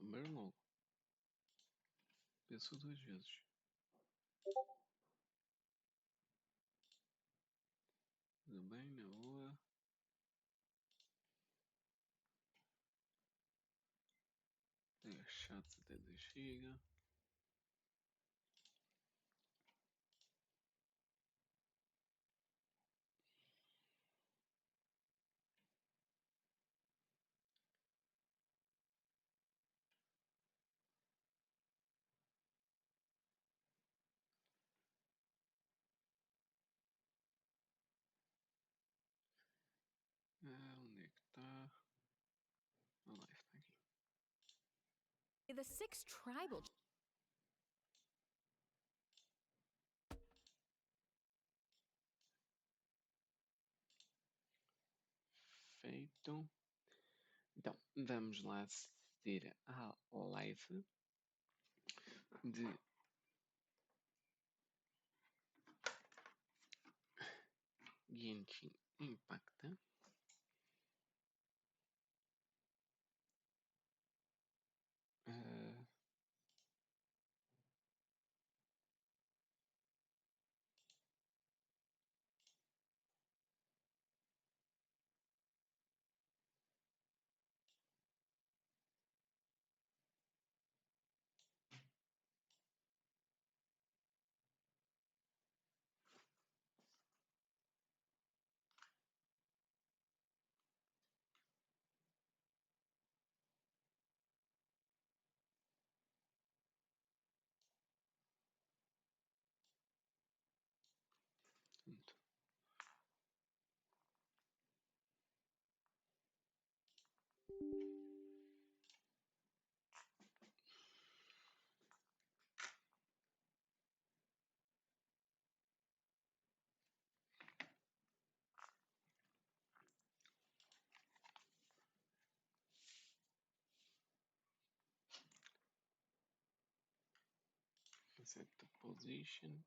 Mas logo. Penso 2 vezes. Tudo bem, na boa. Tem chats até 2 GB. Onde é que está? A live está aqui. The 6 tribal. Feito. Então, vamos lá assistir à live de Genshin Impact. Pronto. Set the position.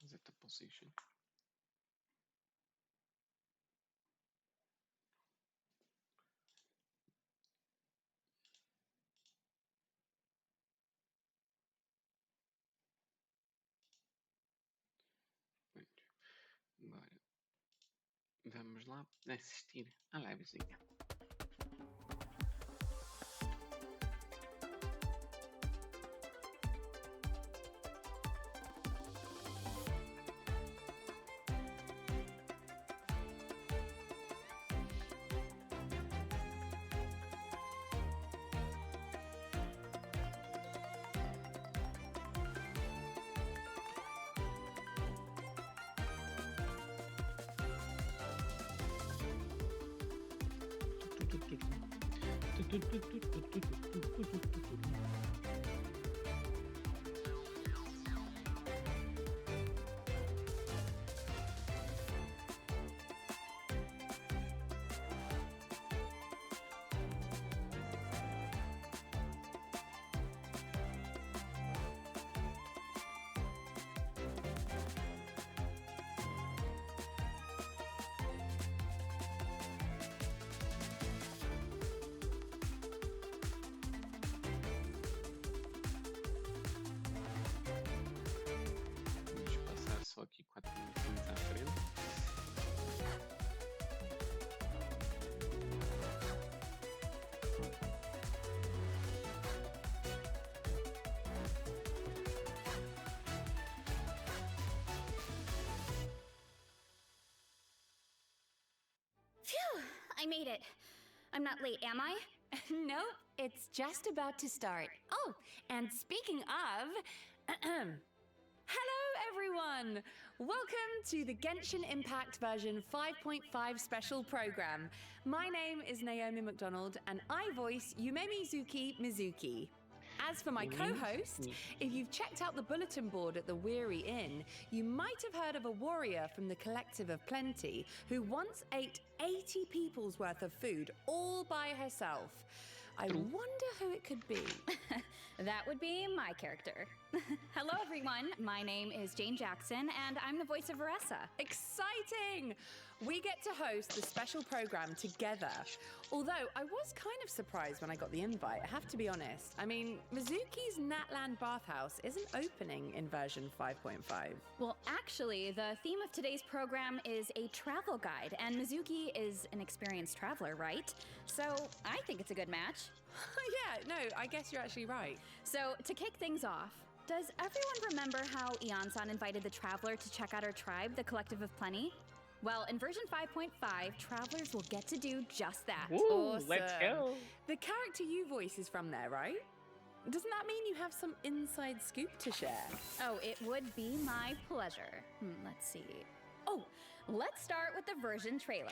Set the position. Muito. Agora vamos lá assistir à livezinha. Vamos passar só aqui 4 minutinhos à frente. Phew! I made it. I'm not late, am I? Nope, it's just about to start. Oh, and speaking of... Hello, everyone! Welcome to the Genshin Impact version 5.5 special program. My name is Naomi McDonald, and I voice Yume Mizuki. As for my co-host, if you've checked out the bulletin board at the Weary Inn, you might have heard of a warrior from the Collective of Plenty who once ate 80 people's worth of food all by herself. I wonder who it could be. That would be my character. Hello, everyone. My name is Jane Jackson, and I'm the voice of Varessa. Exciting! We get to host the special program together. Although I was kind of surprised when I got the invite, I have to be honest. I mean, Mizuki's Natland Bathhouse isn't opening in version 5.5. Well, actually, the theme of today's program is a travel guide, and Mizuki is an experienced traveler, right? So I think it's a good match. Yeah, no, I guess you're actually right. So to kick things off, does everyone remember how Ian-san invited the traveler to check out our tribe, the Collective of Plenty? Well, in version 5.5, travelers will get to do just that. Ooh, Awesome. let's go. The character you voice is from there, right? Doesn't that mean you have some inside scoop to share? Oh, it would be my pleasure. Let's see. Oh, let's start with the version trailer.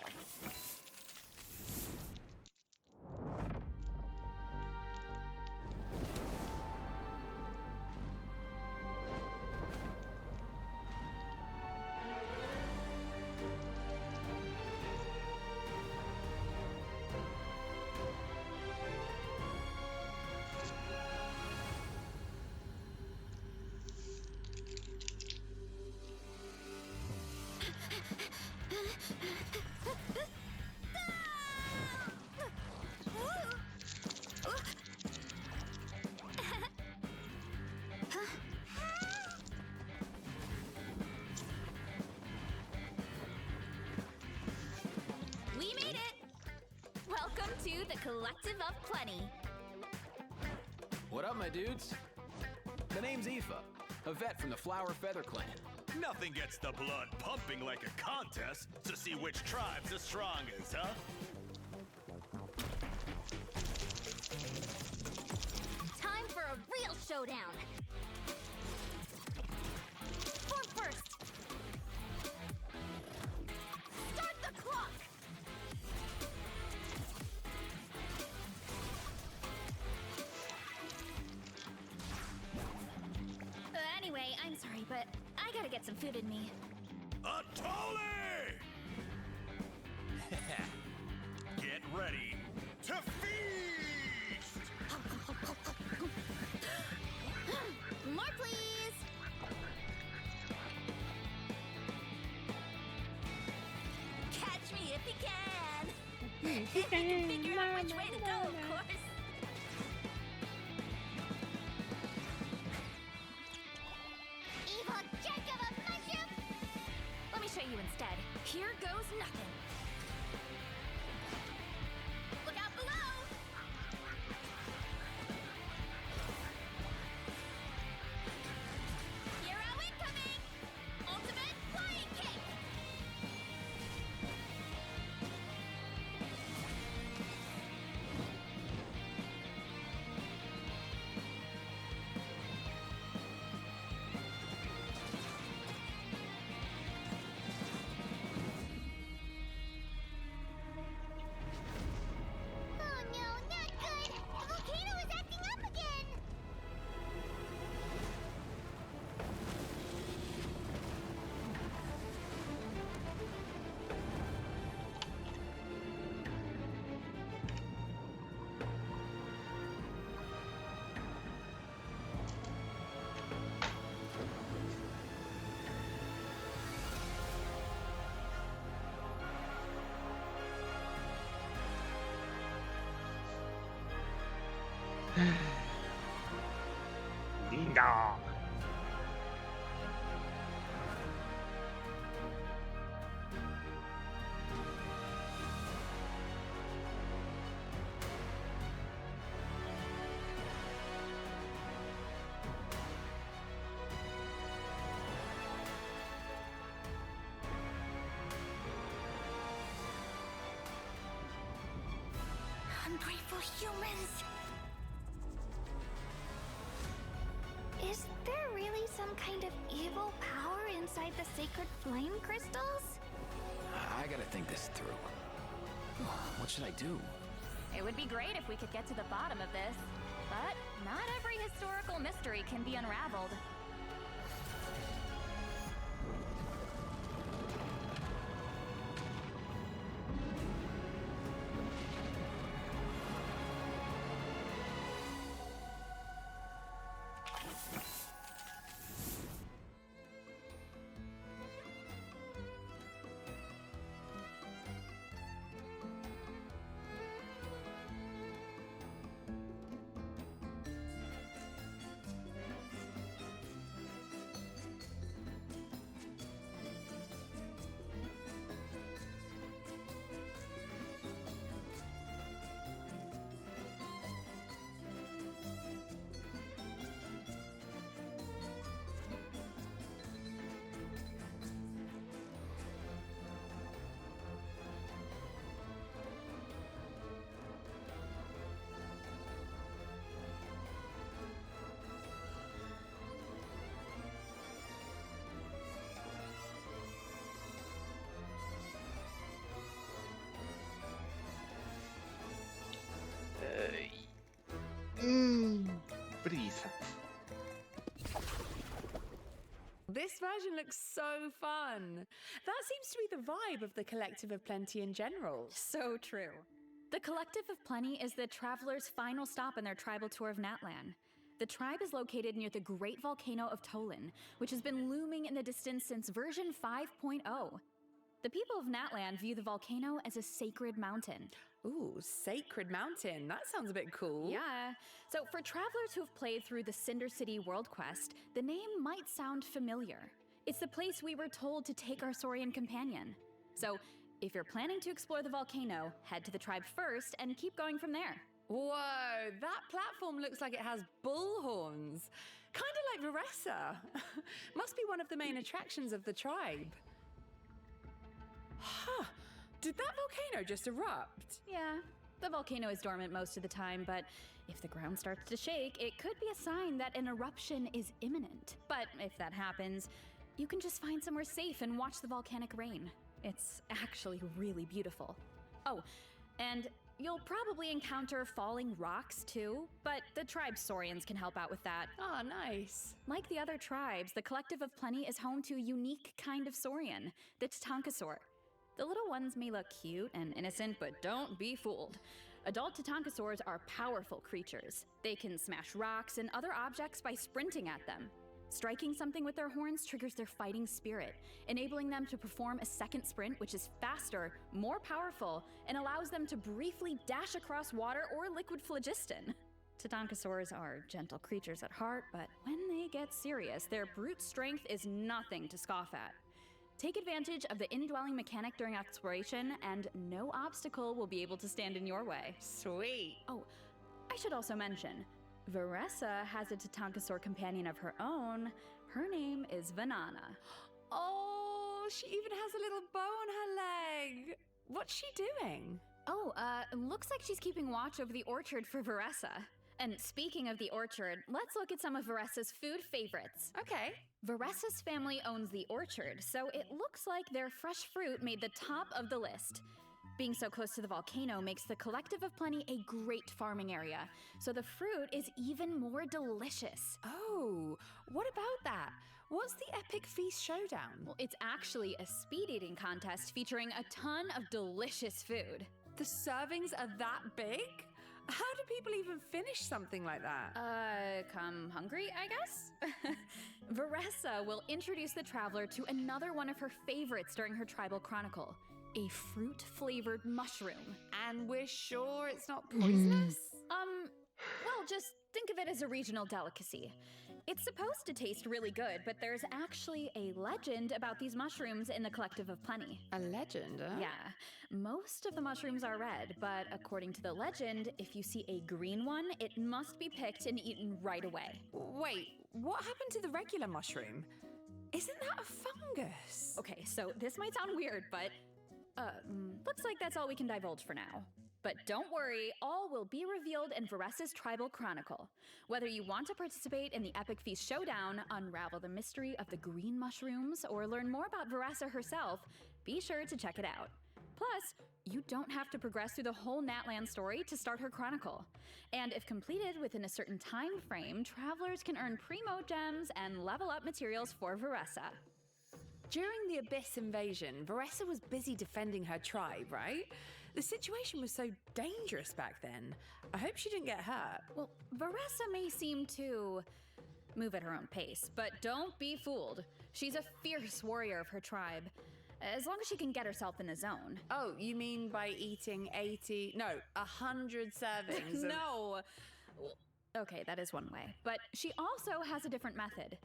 We made it! Welcome to the Collective of Plenty. What up, my dudes? The name's Aoife, a vet from the Flower Feather Clan. Nothing gets the blood pumping like a contest to see which tribe's the strongest, huh? Time for a real showdown. Form first. Start the clock. Anyway, I'm sorry, but I gotta get some food in me. Atoli! Get ready to feast! More, please. Catch me if you can. If you can figure out which way to go, of course. Evil jerk of a mushroom! Let me show you instead. Here goes nothing. Look out below! Hero incoming! Ultimate flying kick! Oh no, not good! The volcano is acting up again! Ding dong. Ungrateful humans! Is there really some kind of evil power inside the sacred flame crystals? I gotta think this through. What should I do? It would be great if we could get to the bottom of this. But not every historical mystery can be unraveled. version looks so fun. That seems to be the vibe of the Collective of Plenty in general. So true. The Collective of Plenty is the traveler's final stop on their tribal tour of Natlan. The tribe is located near the great volcano of Tolan, which has been looming in the distance since version 5.0. The people of Natlan view the volcano as a sacred mountain. Ooh, Sacred Mountain. That sounds a bit cool. Yeah. So for travelers who have played through the Cinder City World Quest, the name might sound familiar. It's the place we were told to take our Saurian companion. So if you're planning to explore the volcano, head to the tribe first and keep going from there. Whoa, that platform looks like it has bull horns. Kind of like Veressa. Must be one of the main attractions of the tribe. Huh. Did that volcano just erupt? Yeah, the volcano is dormant most of the time, but if the ground starts to shake, it could be a sign that an eruption is imminent. But if that happens, you can just find somewhere safe and watch the volcanic rain. It's actually really beautiful. Oh, and you'll probably encounter falling rocks too, but the tribe Saurians can help out with that. Oh, nice. Like the other tribes, the Collective of Plenty is home to a unique kind of Saurian, the Tatankasaur. The little ones may look cute and innocent, but don't be fooled. Adult Tatankasaurs are powerful creatures. They can smash rocks and other objects by sprinting at them. Striking something with their horns triggers their fighting spirit, enabling them to perform a second sprint, which is faster, more powerful, and allows them to briefly dash across water or liquid phlogiston. Tatankasaurs are gentle creatures at heart, but when they get serious, their brute strength is nothing to scoff at. Take advantage of the indwelling mechanic during exploration, and no obstacle will be able to stand in your way. Sweet. Oh, I should also mention, Veressa has a Tatankasaur companion of her own. Her name is Venham. Oh, she even has a little bow on her leg. What's she doing? Oh, looks like she's keeping watch over the orchard for Veressa. And speaking of the orchard, let's look at some of Veressa's food favorites. Okay. Veressa's family owns the orchard, so it looks like their fresh fruit made the top of the list. Being so close to the volcano makes the Collective of Plenty a great farming area, so the fruit is even more delicious. Oh, what about that? What's the Epic Feast Showdown? Well, it's actually a speed eating contest featuring a ton of delicious food. The servings are that big? How do people even finish something like that? Come hungry, I guess? Veressa will introduce the traveler to another one of her favorites during her tribal chronicle, a fruit-flavored mushroom. And we're sure it's not poisonous? Well, just think of it as a regional delicacy. It's supposed to taste really good, but there's actually a legend about these mushrooms in the Collective of Plenty. A legend, huh? Yeah, most of the mushrooms are red, but according to the legend, if you see a green one, it must be picked and eaten right away. Wait, what happened to the regular mushroom? Isn't that a fungus? Okay, so this might sound weird, but looks like that's all we can divulge for now. But don't worry, all will be revealed in Veressa's Tribal Chronicle. Whether you want to participate in the Epic Feast Showdown, unravel the mystery of the green mushrooms, or learn more about Veressa herself, be sure to check it out. Plus, you don't have to progress through the whole Natlan story to start her chronicle. And if completed within a certain time frame, travelers can earn primo gems and level up materials for Veressa. During the Abyss invasion, Veressa was busy defending her tribe, right? The situation was so dangerous back then. I hope she didn't get hurt. Well, Veressa may seem to move at her own pace, but don't be fooled. She's a fierce warrior of her tribe, as long as she can get herself in the zone. Oh, you mean by eating 100 servings? No! Okay, that is one way. But she also has a different method.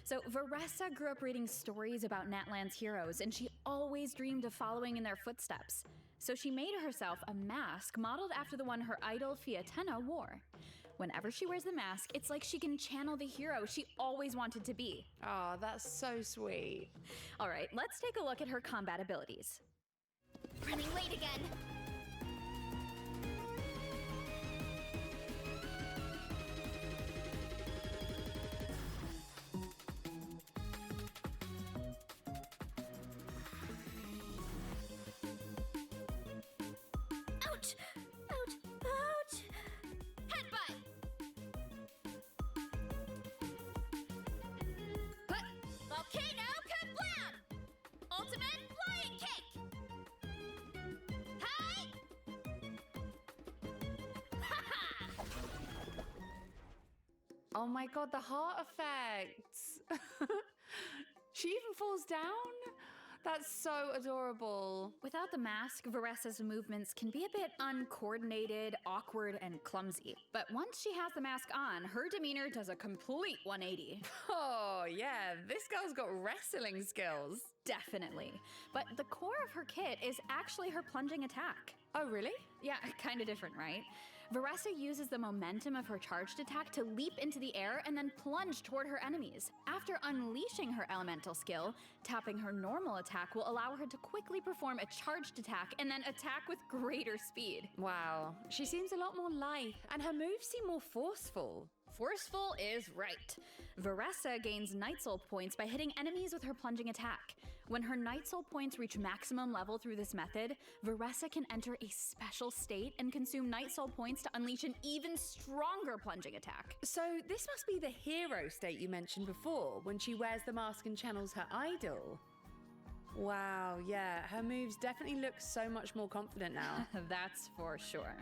So Veressa grew up reading stories about Natlan's heroes, and she always dreamed of following in their footsteps. So she made herself a mask modeled after the one her idol Fiatena wore. Whenever she wears the mask, it's like she can channel the hero she always wanted to be. Oh, that's so sweet. All right, let's take a look at her combat abilities. Running late again. Ouch! Ouch! Ouch! Headbutt! Volcano! Oh my god, the heart effects. She even falls down? That's so adorable. Without the mask, Varessa's movements can be a bit uncoordinated, awkward, and clumsy. But once she has the mask on, her demeanor does a complete 180. Oh, yeah, this girl's got wrestling skills. Definitely. But the core of her kit is actually her plunging attack. Oh, really? Yeah, kind of different, right? Varessa uses the momentum of her charged attack to leap into the air and then plunge toward her enemies. After unleashing her elemental skill, tapping her normal attack will allow her to quickly perform a charged attack and then attack with greater speed. Wow, she seems a lot more lithe, and her moves seem more forceful. Forceful is right. Varessa gains Night Soul points by hitting enemies with her plunging attack. When her Night Soul points reach maximum level through this method, Varessa can enter a special state and consume Night Soul points to unleash an even stronger plunging attack. So this must be the hero state you mentioned before, when she wears the mask and channels her idol. Wow, yeah, her moves definitely look so much more confident now. That's for sure.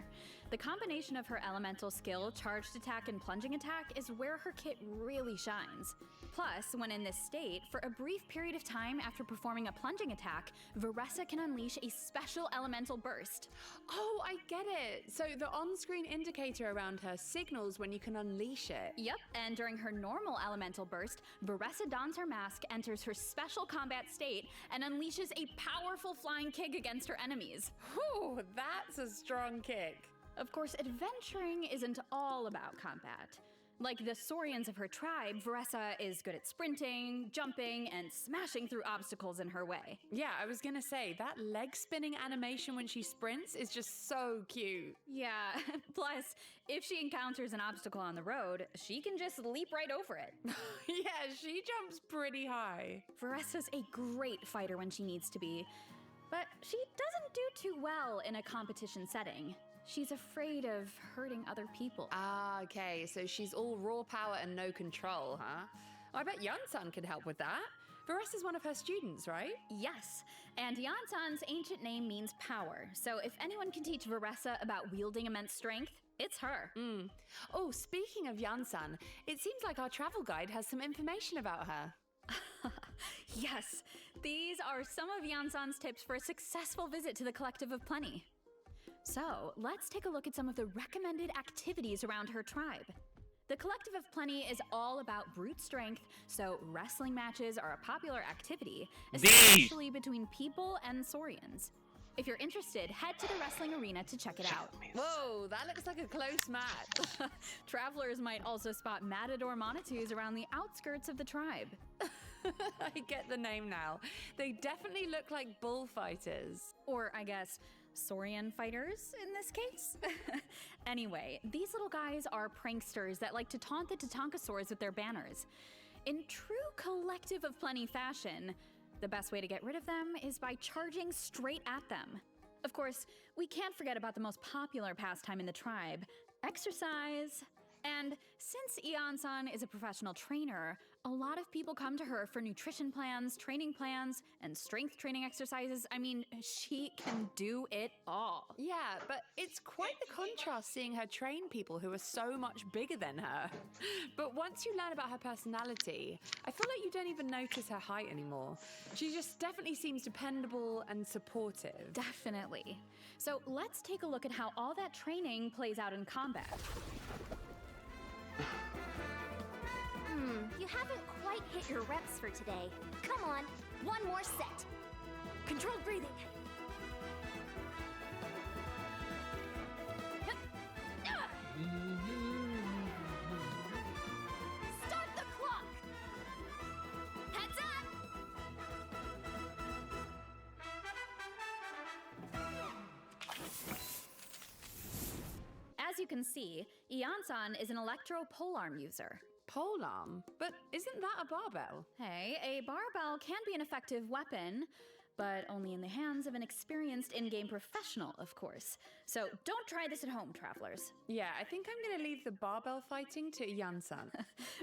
The combination of her elemental skill, charged attack, and plunging attack is where her kit really shines. Plus, when in this state, for a brief period of time after performing a plunging attack, Varessa can unleash a special elemental burst. Oh, I get it. So the on-screen indicator around her signals when you can unleash it. Yep, and during her normal elemental burst, Varessa dons her mask, enters her special combat state, and unleashes a powerful flying kick against her enemies. Whew, that's a strong kick. Of course, adventuring isn't all about combat. Like the Saurians of her tribe, Varessa is good at sprinting, jumping, and smashing through obstacles in her way. Yeah, I was gonna say, that leg spinning animation when she sprints is just so cute. Yeah, plus, if she encounters an obstacle on the road, she can just leap right over it. Yeah, she jumps pretty high. Varessa's a great fighter when she needs to be, but she doesn't do too well in a competition setting. She's afraid of hurting other people. Ah, okay, so she's all raw power and no control, huh? I bet Yansan could help with that. Varessa's one of her students, right? Yes, and Yansan's ancient name means power, so if anyone can teach Varessa about wielding immense strength, it's her. Oh, speaking of Yansan, it seems like our travel guide has some information about her. Yes, these are some of Yansan's tips for a successful visit to the Collective of Plenty. So, let's take a look at some of the recommended activities around her tribe. The Collective of Plenty is all about brute strength, so wrestling matches are a popular activity, especially between people and Saurians. If you're interested, head to the wrestling arena to check it out. Whoa, that looks like a close match. Travelers might also spot matador Monitors around the outskirts of the tribe. I get the name now. They definitely look like bullfighters. Or, I guess, Saurian fighters in this case? Anyway, these little guys are pranksters that like to taunt the Tatankasaurs with their banners. In true Collective of Plenty fashion, the best way to get rid of them is by charging straight at them. Of course, we can't forget about the most popular pastime in the tribe, exercise. And since Ian-san is a professional trainer, a lot of people come to her for nutrition plans, training plans, and strength training exercises. I mean, she can do it all. Yeah, but it's quite the contrast seeing her train people who are so much bigger than her. But once you learn about her personality, I feel like you don't even notice her height anymore. She just definitely seems dependable and supportive. Definitely. So let's take a look at how all that training plays out in combat. You haven't quite hit your reps for today. Come on, one more set. Controlled breathing. Start the clock. Heads up. As you can see, Ian-san is an electro polearm user. Polearm? But isn't that a barbell? Hey, a barbell can be an effective weapon, but only in the hands of an experienced in-game professional, of course. So don't try this at home, travelers. Yeah, I think I'm gonna leave the barbell fighting to Yansan.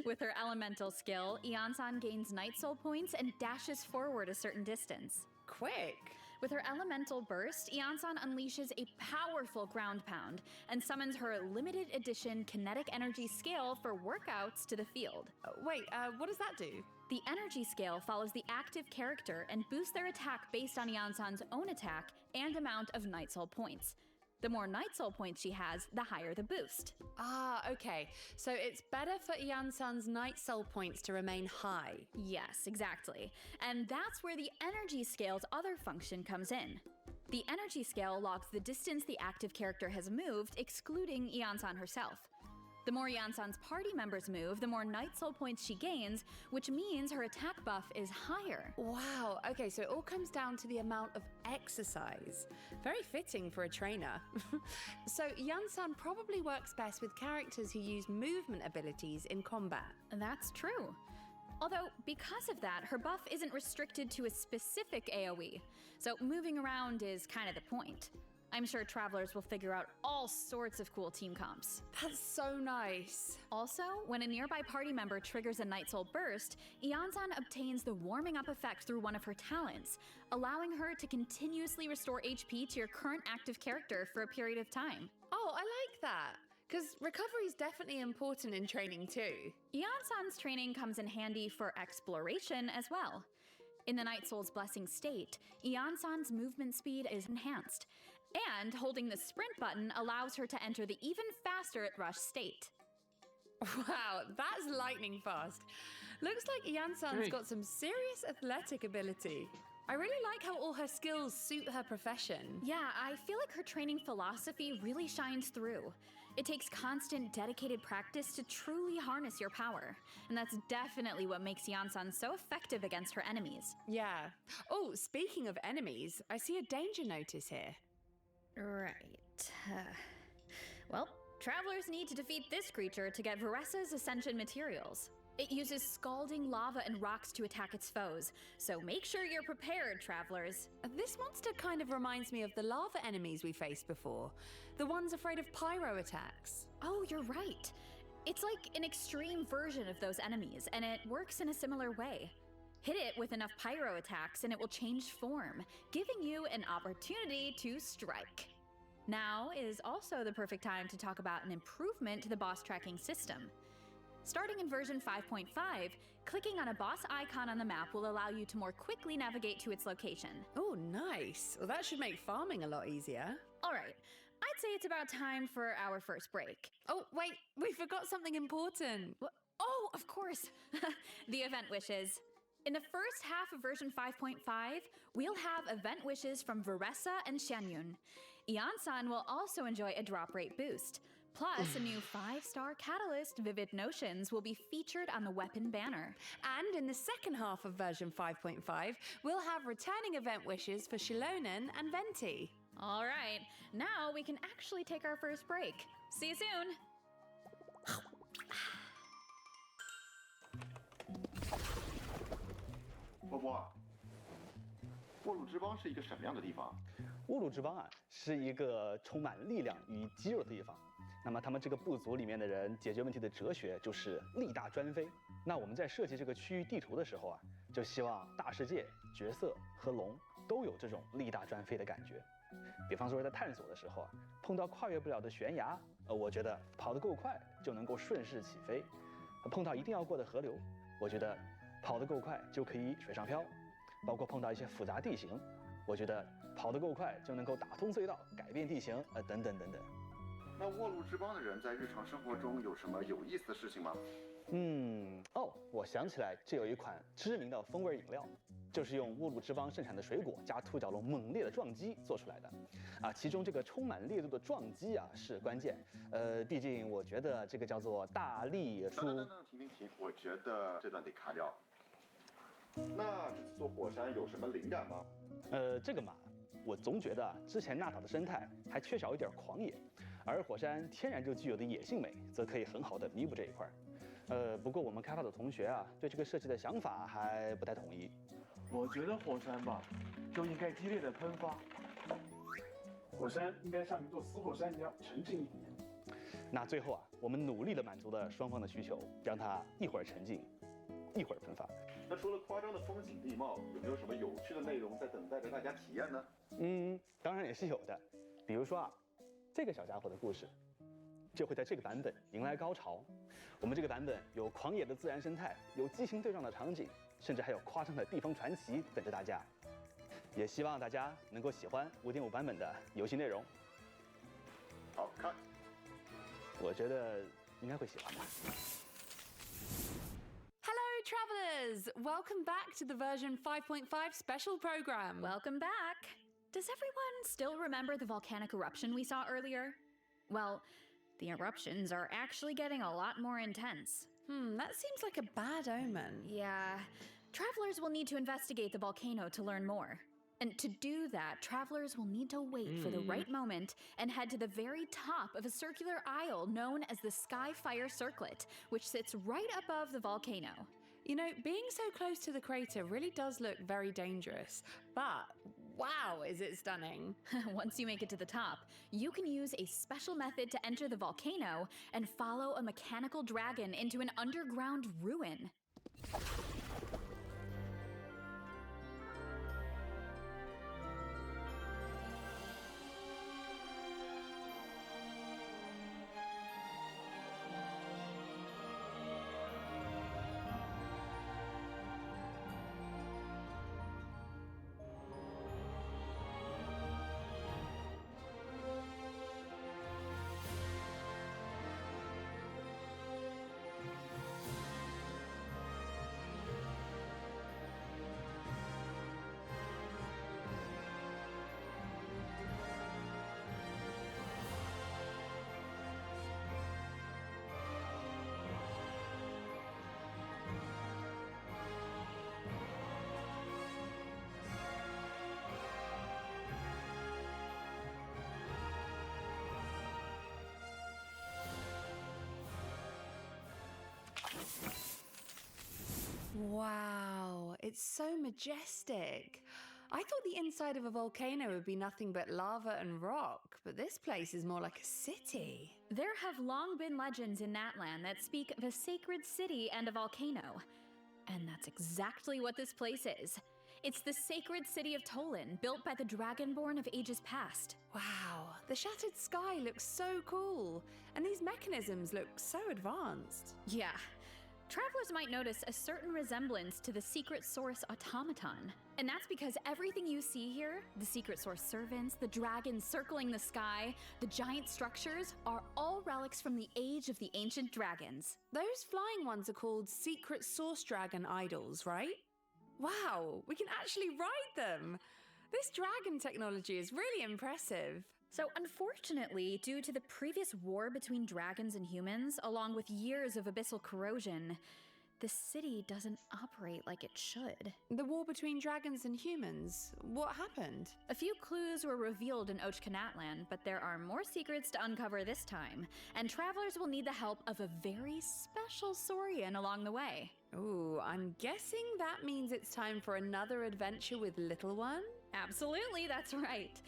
With her elemental skill, Ian-san gains Night Soul points and dashes forward a certain distance. Quick! With her elemental burst, Eonsan unleashes a powerful ground pound and summons her limited edition kinetic energy scale for workouts to the field. Wait, what does that do? The energy scale follows the active character and boosts their attack based on Eonsan's own attack and amount of Night Soul points. The more Night Soul points she has, the higher the boost. Ah, okay. So it's better for Eonsan's Night Soul points to remain high. Yes, exactly. And that's where the energy scale's other function comes in. The energy scale logs the distance the active character has moved, excluding Eonsan herself. The more Eonsan's party members move, the more Night Soul points she gains, which means her attack buff is higher. Wow, okay, so it all comes down to the amount of exercise. Very fitting for a trainer. So Eonsan probably works best with characters who use movement abilities in combat. That's true. Although, because of that, her buff isn't restricted to a specific AoE, so moving around is kind of the point. I'm sure travelers will figure out all sorts of cool team comps. That's so nice. Also, when a nearby party member triggers a Night Soul burst, Eonsan obtains the warming up effect through one of her talents, allowing her to continuously restore HP to your current active character for a period of time. Oh, I like that. Because recovery is definitely important in training too. Eonsan's training comes in handy for exploration as well. In the Night Soul's Blessing state, Eonsan's movement speed is enhanced, and holding the sprint button allows her to enter the even faster at rush state. Wow, that's lightning fast. Looks like Eonsan's got some serious athletic ability. I really like how all her skills suit her profession. Yeah, I feel like her training philosophy really shines through. It takes constant, dedicated practice to truly harness your power. And that's definitely what makes Eonsan so effective against her enemies. Yeah. Oh, speaking of enemies, I see a danger notice here. Right. Well, travelers need to defeat this creature to get Veressa's Ascension materials. It uses scalding lava and rocks to attack its foes, so make sure you're prepared, travelers. This monster kind of reminds me of the lava enemies we faced before. The ones afraid of pyro attacks. Oh, you're right. It's like an extreme version of those enemies, and it works in a similar way. Hit it with enough pyro attacks and it will change form, giving you an opportunity to strike. Now is also the perfect time to talk about an improvement to the boss tracking system. Starting in version 5.5, clicking on a boss icon on the map will allow you to more quickly navigate to its location. Oh, nice. Well, that should make farming a lot easier. All right, I'd say it's about time for our first break. Oh, wait, we forgot something important. Oh, of course, the event wishes. In the first half of version 5.5, we'll have event wishes from Veressa and Xianyun. Eonsan will also enjoy a drop rate boost. Plus, a new 5-star catalyst, Vivid Notions, will be featured on the weapon banner. And in the second half of version 5.5, we'll have returning event wishes for Shilonen and Venti. All right, now we can actually take our first break. See you soon! 波波，沃鲁之邦是一个什么样的地方？沃鲁之邦啊，是一个充满力量与肌肉的地方。那么他们这个部族里面的人解决问题的哲学就是力大专飞。那我们在设计这个区域地图的时候啊，就希望大世界、角色和龙都有这种力大专飞的感觉。比方说在探索的时候啊，碰到跨越不了的悬崖，我觉得跑得够快就能够顺势起飞；碰到一定要过的河流，我觉得跑得够快就可以水上漂；包括碰到一些复杂地形，我觉得跑得够快就能够打通隧道、改变地形，等等等等。那沃鲁之邦的人在日常生活中有什么有意思的事情吗？我想起来，这有一款知名的风味饮料，就是用沃鲁之邦盛产的水果加兔角龙猛烈的撞击做出来的。其中这个充满烈度的撞击啊是关键。毕竟我觉得这个叫做大力出。停，我觉得这段得卡掉。那这次做火山有什么灵感吗？这个嘛，我总觉得之前纳塔的生态还缺少一点狂野，而火山天然就具有的野性美，则可以很好的弥补这一块。不过我们开发的同学啊，对这个设计的想法还不太统一。我觉得火山吧，就应该激烈的喷发，火山应该像一座死火山一样沉静一点。那最后啊，我们努力的满足了双方的需求，让它一会儿沉静，一会儿喷发。那除了夸张的风景地貌，有没有什么有趣的内容在等待着大家体验呢？当然也是有的。比如说啊，这个小家伙的故事，就会在这个版本迎来高潮。我们这个版本有狂野的自然生态，有激情对撞的场景，甚至还有夸张的地方传奇等着大家。也希望大家能够喜欢5.5版本的游戏内容。好看，我觉得应该会喜欢吧。Hello, travelers! Welcome back to the version 5.5 special program. Welcome back. Does everyone still remember the volcanic eruption we saw earlier? Well, the eruptions are actually getting a lot more intense. That seems like a bad omen. Yeah, travelers will need to investigate the volcano to learn more. And to do that, travelers will need to wait for the right moment and head to the very top of a circular aisle known as the Skyfire Circlet, which sits right above the volcano. You know, being so close to the crater really does look very dangerous, but wow, is it stunning. Once you make it to the top, you can use a special method to enter the volcano and follow a mechanical dragon into an underground ruin. Wow, it's so majestic. I thought the inside of a volcano would be nothing but lava and rock, but this place is more like a city. There have long been legends in Natlan that speak of a sacred city and a volcano. And that's exactly what this place is. It's the sacred city of Tolan, built by the Dragonborn of ages past. Wow, the shattered sky looks so cool, and these mechanisms look so advanced. Yeah. Travelers might notice a certain resemblance to the Secret Source automaton. And that's because everything you see here, the Secret Source servants, the dragons circling the sky, the giant structures, are all relics from the age of the ancient dragons. Those flying ones are called Secret Source Dragon idols, right? Wow, we can actually ride them! This dragon technology is really impressive. So unfortunately, due to the previous war between dragons and humans, along with years of abyssal corrosion, the city doesn't operate like it should. The war between dragons and humans? What happened? A few clues were revealed in Ochkanatlan, but there are more secrets to uncover this time, and travelers will need the help of a very special Saurian along the way. Ooh, I'm guessing that means it's time for another adventure with Little One? Absolutely, that's right.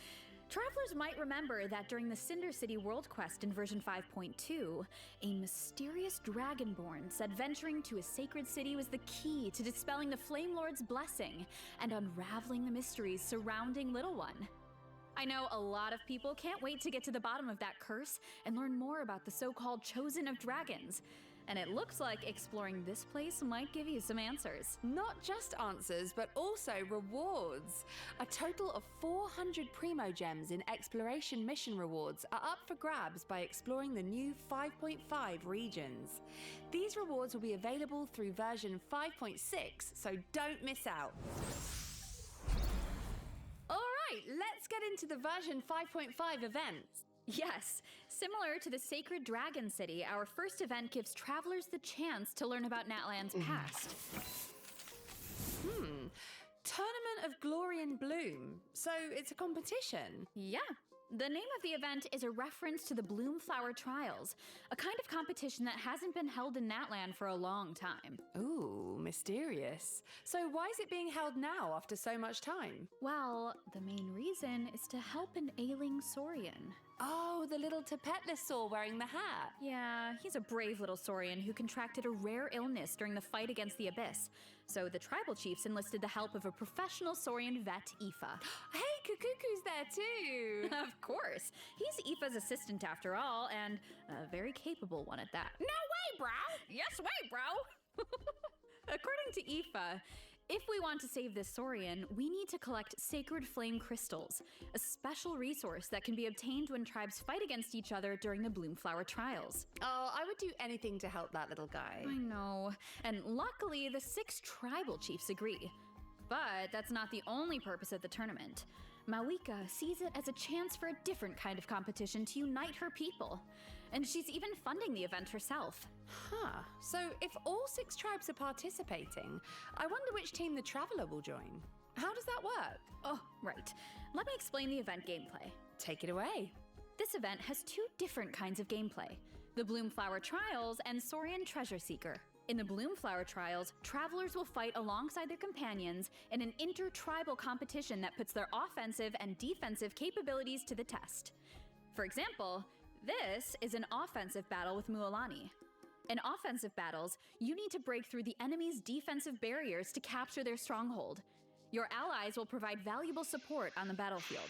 Travelers might remember that during the Cinder City World Quest in version 5.2, a mysterious dragonborn said venturing to a sacred city was the key to dispelling the Flame Lord's blessing and unraveling the mysteries surrounding Little One. I know a lot of people can't wait to get to the bottom of that curse and learn more about the so-called Chosen of Dragons. And it looks like exploring this place might give you some answers. Not just answers, but also rewards. A total of 400 Primo Gems in exploration mission rewards are up for grabs by exploring the new 5.5 regions. These rewards will be available through version 5.6, so don't miss out. All right, let's get into the version 5.5 events. Yes, similar to the Sacred Dragon City, our first event gives travelers the chance to learn about Natlan's past. Tournament of Glory and Bloom. So it's a competition? Yeah. The name of the event is a reference to the Bloom Flower Trials, a kind of competition that hasn't been held in Natlan for a long time. Ooh, mysterious. So why is it being held now after so much time? Well, the main reason is to help an ailing Saurian. Oh, the little Tapetlosaur wearing the hat. Yeah, he's a brave little Saurian who contracted a rare illness during the fight against the Abyss. So the tribal chiefs enlisted the help of a professional Saurian vet, Aoife. Hey, Kukuku's there too. Of course. He's Aoife's assistant after all, and a very capable one at that. No way, bro! Yes way, bro! According to Aoife, if we want to save this Saurian, we need to collect sacred flame crystals, a special resource that can be obtained when tribes fight against each other during the Bloomflower trials. Oh, I would do anything to help that little guy. I know. And luckily, the 6 tribal chiefs agree. But that's not the only purpose of the tournament. Mawika sees it as a chance for a different kind of competition to unite her people. And she's even funding the event herself. Huh. So if all 6 tribes are participating, I wonder which team the Traveler will join. How does that work? Oh, right. Let me explain the event gameplay. Take it away. This event has 2 different kinds of gameplay: the Bloomflower Trials and Saurian Treasure Seeker. In the Bloomflower Trials, travelers will fight alongside their companions in an inter-tribal competition that puts their offensive and defensive capabilities to the test. For example, this is an offensive battle with Mualani. In offensive battles, you need to break through the enemy's defensive barriers to capture their stronghold. Your allies will provide valuable support on the battlefield.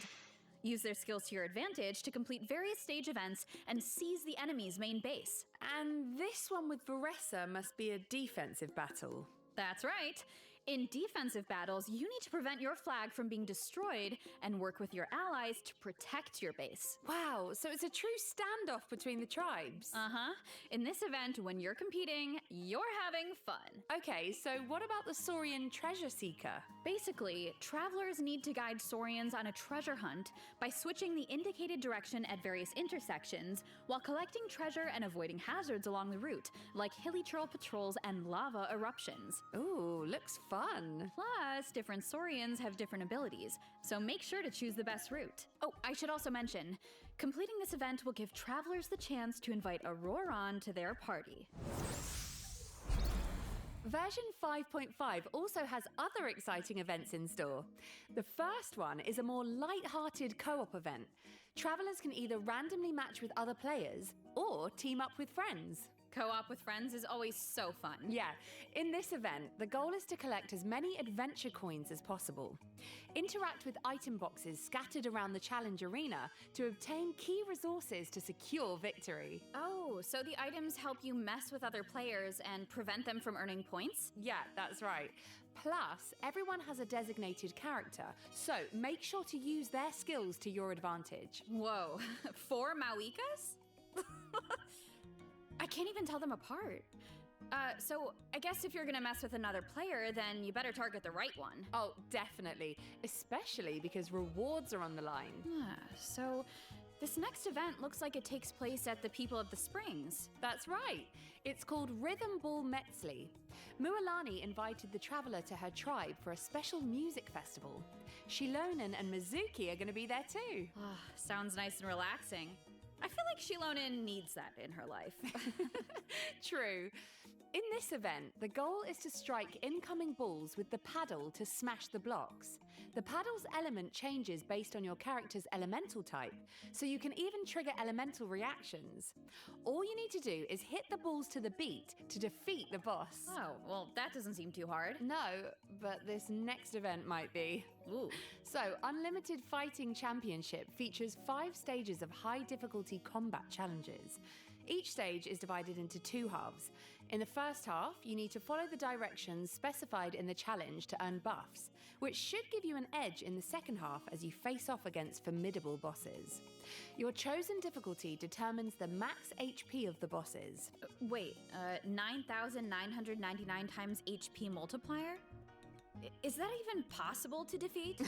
Use their skills to your advantage to complete various stage events and seize the enemy's main base. And this one with Varessa must be a defensive battle. That's right. In defensive battles, you need to prevent your flag from being destroyed and work with your allies to protect your base. Wow, so it's a true standoff between the tribes. Uh-huh. In this event, when you're competing, you're having fun. Okay, so what about the Saurian Treasure Seeker? Basically, travelers need to guide Saurians on a treasure hunt by switching the indicated direction at various intersections while collecting treasure and avoiding hazards along the route, like hilly trail patrols and lava eruptions. Ooh, looks fun. Plus, different Saurians have different abilities, so make sure to choose the best route. Oh, I should also mention, completing this event will give travelers the chance to invite Auroron to their party. Version 5.5 also has other exciting events in store. The first one is a more light-hearted co-op event. Travelers can either randomly match with other players or team up with friends. Co-op with friends is always so fun. Yeah, in this event, the goal is to collect as many adventure coins as possible. Interact with item boxes scattered around the challenge arena to obtain key resources to secure victory. Oh, so the items help you mess with other players and prevent them from earning points? Yeah, that's right. Plus, everyone has a designated character, so make sure to use their skills to your advantage. Whoa, 4 Mawikas? I can't even tell them apart. So I guess if you're gonna mess with another player, then you better target the right one. Oh, definitely. Especially because rewards are on the line. So this next event looks like it takes place at the People of the Springs. That's right. It's called Rhythm Ball Metzli. Mualani invited the traveler to her tribe for a special music festival. Shilonen and Mizuki are going to be there too. Sounds nice and relaxing. I feel like Shilonen needs that in her life. True. In this event, the goal is to strike incoming balls with the paddle to smash the blocks. The paddle's element changes based on your character's elemental type, so you can even trigger elemental reactions. All you need to do is hit the balls to the beat to defeat the boss. Oh, well, that doesn't seem too hard. No, but this next event might be. Ooh. So, Unlimited Fighting Championship features 5 stages of high difficulty combat challenges. Each stage is divided into 2 halves. In the first half, you need to follow the directions specified in the challenge to earn buffs, which should give you an edge in the second half as you face off against formidable bosses. Your chosen difficulty determines the max HP of the bosses. Wait, 9,999 times HP multiplier? Is that even possible to defeat?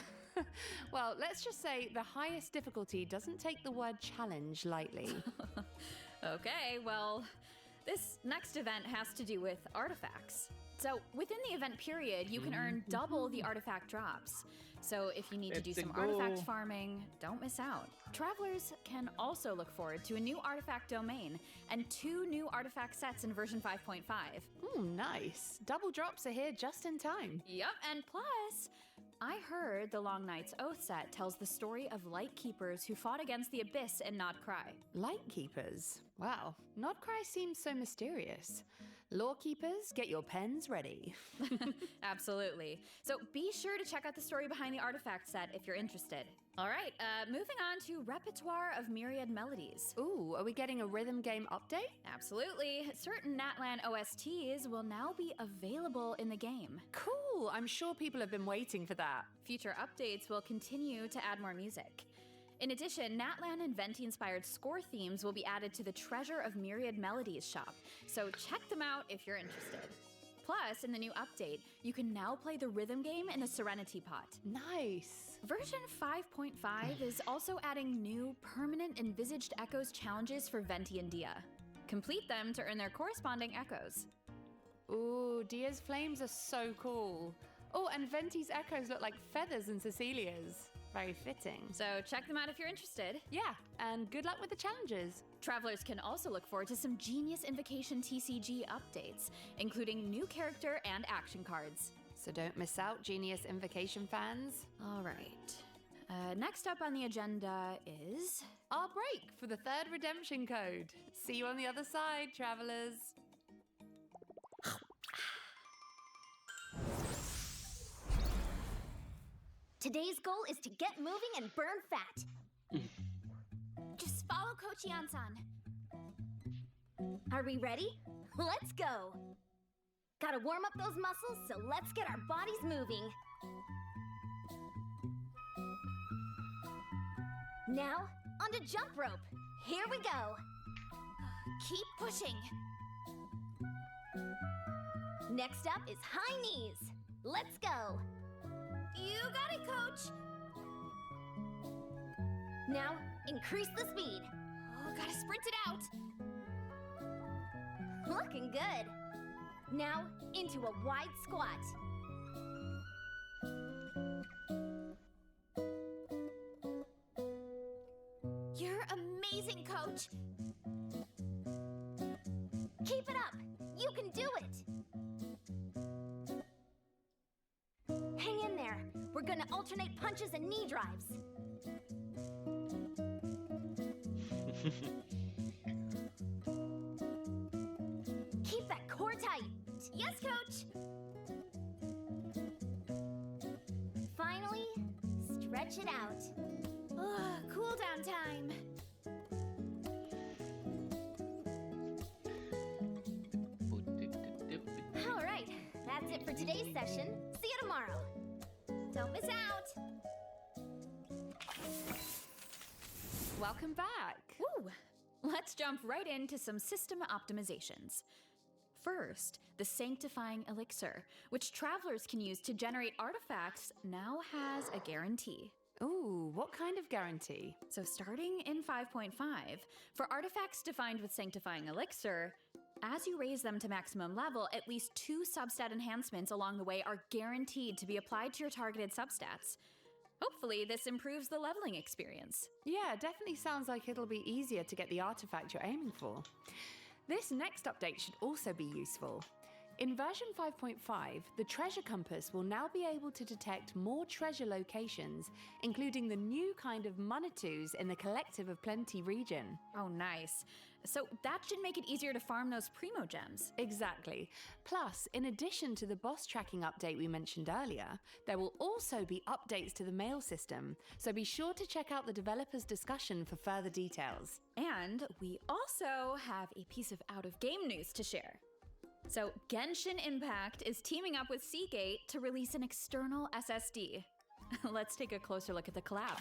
Well, let's just say the highest difficulty doesn't take the word challenge lightly. Okay, well, this next event has to do with artifacts. So within the event period, you can earn double the artifact drops. So if you need to do Let's some go. artifact farming, don't miss out. Travelers can also look forward to a new artifact domain and 2 new artifact sets in version 5.5. Ooh, nice. Double drops are here just in time. Yup, and plus, I heard the Long Night's Oath set tells the story of light keepers who fought against the Abyss and Not Cry. Light keepers. Wow, Not Cry seems so mysterious. Lore keepers, get your pens ready. Absolutely. So be sure to check out the story behind the artifact set if you're interested. All right, moving on to Repertoire of Myriad Melodies. Ooh, are we getting a rhythm game update? Absolutely. Certain Natlan OSTs will now be available in the game. Cool, I'm sure people have been waiting for that. Future updates will continue to add more music. In addition, Natlan and Venti-inspired score themes will be added to the Treasure of Myriad Melodies shop, so check them out if you're interested. Plus, in the new update, you can now play the rhythm game in the Serenity Pot. Nice. Version 5.5 is also adding new permanent envisaged echoes challenges for Venti and Dia. Complete them to earn their corresponding echoes. Ooh, Dia's flames are so cool. Oh, and Venti's echoes look like feathers in Cecilia's. Very fitting. So check them out if you're interested. Yeah, and good luck with the challenges. Travelers can also look forward to some Genius Invocation TCG updates, including new character and action cards. So don't miss out, Genius Invocation fans. All right. Next up on the agenda is... Our break for the 3rd redemption code. See you on the other side, travelers. Today's goal is to get moving and burn fat. Just follow Coach Yan-san. Are we ready? Let's go. Gotta warm up those muscles, so let's get our bodies moving. Now, onto jump rope. Here we go. Keep pushing. Next up is high knees. Let's go. You got it, Coach. Now, increase the speed. Oh, gotta sprint it out. Looking good. Now, into a wide squat. You're amazing, Coach. Keep it up. You can do it. Hang in there. We're gonna alternate punches and knee drives. Keep that core tight. Yes, Coach. Finally, stretch it out. Cool down time. All right, that's it for today's session. See you tomorrow. Don't miss out. Welcome back. Woo! Let's jump right into some system optimizations. First, the Sanctifying Elixir, which travelers can use to generate artifacts, now has a guarantee. Ooh, what kind of guarantee? So starting in 5.5, for artifacts defined with Sanctifying Elixir, as you raise them to maximum level, at least 2 substat enhancements along the way are guaranteed to be applied to your targeted substats. Hopefully, this improves the leveling experience. Yeah, definitely sounds like it'll be easier to get the artifact you're aiming for. This next update should also be useful. In version 5.5, the treasure compass will now be able to detect more treasure locations, including the new kind of Munitu's in the Collective of Plenty region. Oh, nice. So that should make it easier to farm those primo gems. Exactly. Plus, in addition to the boss tracking update we mentioned earlier, there will also be updates to the mail system, so be sure to check out the developers' discussion for further details. And we also have a piece of out-of-game news to share. So Genshin Impact is teaming up with Seagate to release an external SSD. Let's take a closer look at the collab.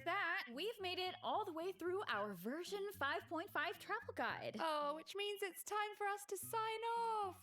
with that, we've made it all the way through our version 5.5 travel guide. Oh, which means it's time for us to sign off.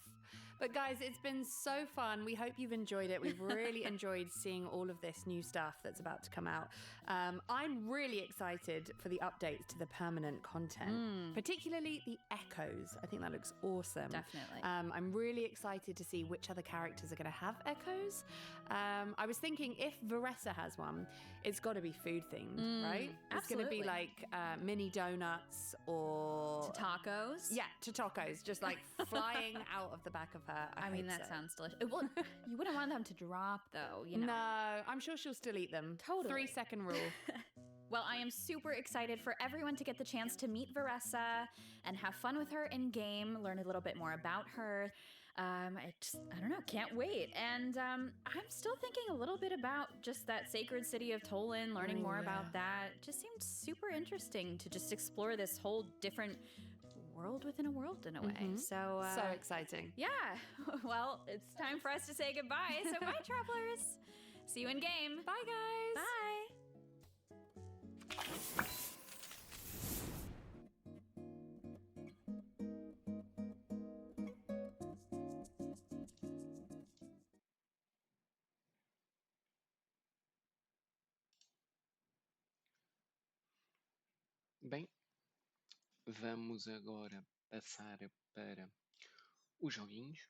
But guys, it's been so fun. We hope you've enjoyed it. We've really enjoyed seeing all of this new stuff that's about to come out. I'm really excited for the updates to the permanent content, particularly the echoes. I think that looks awesome. Definitely. I'm really excited to see which other characters are going to have echoes. I was thinking if Vanessa has one, it's got to be food themed, right? It's going to be absolutely. like mini donuts or Tacos? yeah, to tacos, just like flying out of the back of her. I mean, hope that so. sounds delicious. Well, you wouldn't want them to drop, though, you know. No, I'm sure she'll still eat them. Totally. 3-second rule. Well, I am super excited for everyone to get the chance to meet Vanessa and have fun with her in game, learn a little bit more about her. I don't know, can't wait. And I'm still thinking a little bit about just that sacred city of Tolan, learning more about that. Just seemed super interesting to just explore this whole different world within a world in a way. So exciting. yeah, well, it's time for us to say goodbye. So bye, travelers. See you in game. Bye, guys. Bye. Bem, vamos agora passar para os joguinhos.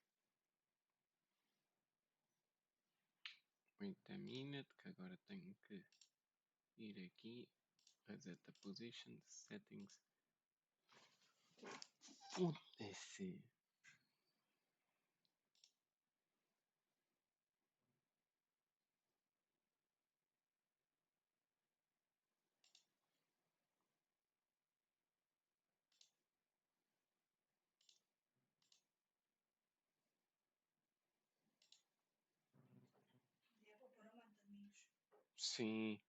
Wait a minute, que agora tenho que ir aqui. Reset the position, settings. Foda-se. Sim.